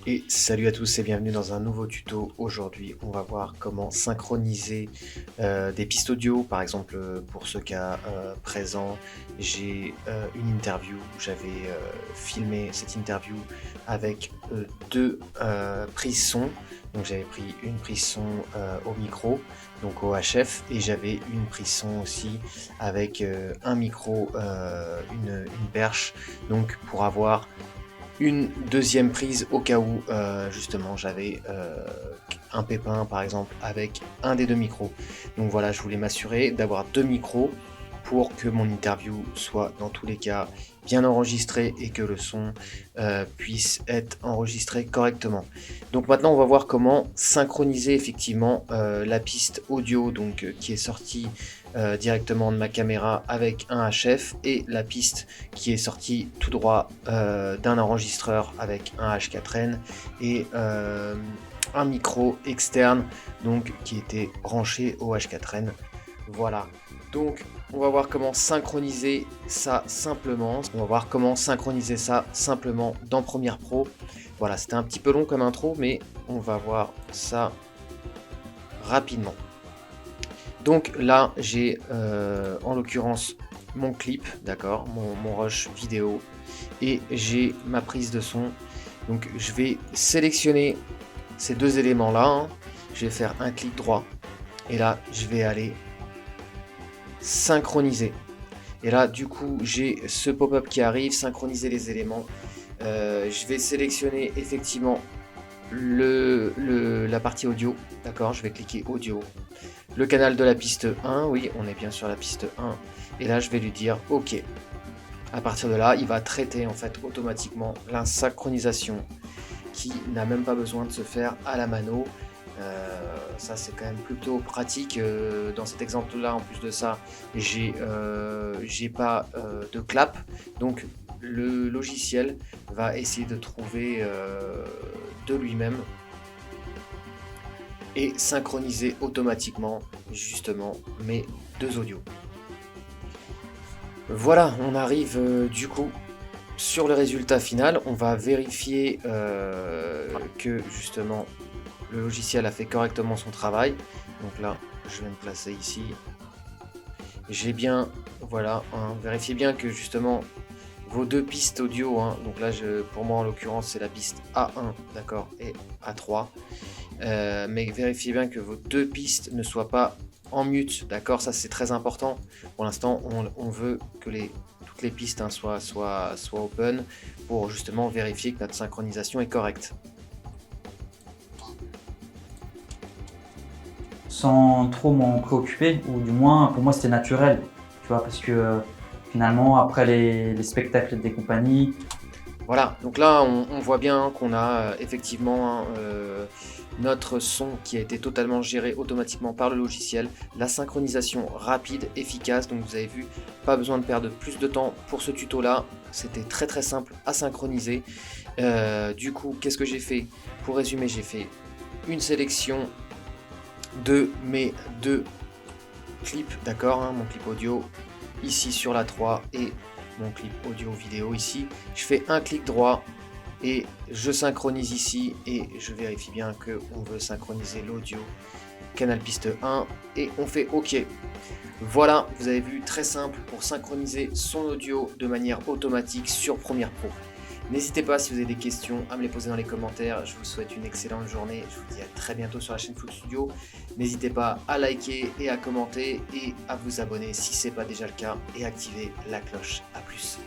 Et salut à tous et bienvenue dans un nouveau tuto. Aujourd'hui, on va voir comment synchroniser des pistes audio. Par exemple, pour ce cas présent, j'ai une interview. J'avais filmé cette interview avec deux prises son. Donc j'avais pris une prise son au micro, donc au HF, et j'avais une prise son aussi avec un micro, une perche, donc pour avoir une deuxième prise au cas où justement j'avais un pépin par exemple avec un des deux micros. Donc voilà, je voulais m'assurer d'avoir deux micros pour que mon interview soit dans tous les cas bien enregistré et que le son puisse être enregistré correctement. Donc maintenant on va voir comment synchroniser effectivement la piste audio donc qui est sortie directement de ma caméra avec un HF et la piste qui est sortie tout droit d'un enregistreur avec un H4n et un micro externe donc qui était branché au H4n. Voilà, donc on va voir comment synchroniser ça simplement. On va voir comment synchroniser ça simplement dans Premiere Pro. Voilà, c'était un petit peu long comme intro, mais on va voir ça rapidement. Donc là, j'ai en l'occurrence mon clip, d'accord, mon rush vidéo, et j'ai ma prise de son. Donc je vais sélectionner ces deux éléments-là. Hein. Je vais faire un clic droit, et là, je vais aller synchroniser. Et là, du coup, j'ai ce pop-up qui arrive, synchroniser les éléments. Je vais sélectionner effectivement la partie audio, d'accord, je vais cliquer audio. Le canal de la piste 1, oui, on est bien sur la piste 1. Et là, je vais lui dire OK. À partir de là, il va traiter en fait automatiquement la synchronisation qui n'a même pas besoin de se faire à la mano. Ça c'est quand même plutôt pratique dans cet exemple là. En plus de ça, j'ai pas de clap, donc le logiciel va essayer de trouver de lui-même et synchroniser automatiquement justement mes deux audios. Voilà, on arrive du coup sur le résultat final. On va vérifier que justement le logiciel a fait correctement son travail. Donc là, je vais me placer ici. J'ai bien, voilà, hein, vérifiez bien que justement vos deux pistes audio, hein, donc là pour moi en l'occurrence c'est la piste A1, d'accord, et A3. Mais vérifiez bien que vos deux pistes ne soient pas en mute, d'accord, ça c'est très important. Pour l'instant, on veut que toutes les pistes hein, soient open pour justement vérifier que notre synchronisation est correcte. Sans trop m'en préoccuper, ou du moins pour moi c'était naturel, tu vois, parce que finalement après les spectacles des compagnies. Voilà, donc là on voit bien qu'on a effectivement notre son qui a été totalement géré automatiquement par le logiciel, la synchronisation rapide, efficace, donc vous avez vu, pas besoin de perdre plus de temps pour ce tuto là, c'était très très simple à synchroniser. Du coup, qu'est-ce que j'ai fait? Pour résumer, j'ai fait une sélection de mes deux clips, d'accord, hein, mon clip audio ici sur la 3 et mon clip audio vidéo ici. Je fais un clic droit et je synchronise ici et je vérifie bien que on veut synchroniser l'audio canal piste 1 et on fait OK. Voilà, vous avez vu, très simple pour synchroniser son audio de manière automatique sur Premiere Pro. N'hésitez pas si vous avez des questions à me les poser dans les commentaires. Je vous souhaite une excellente journée. Je vous dis à très bientôt sur la chaîne Flood Studio. N'hésitez pas à liker et à commenter et à vous abonner si ce n'est pas déjà le cas et activer la cloche. A plus.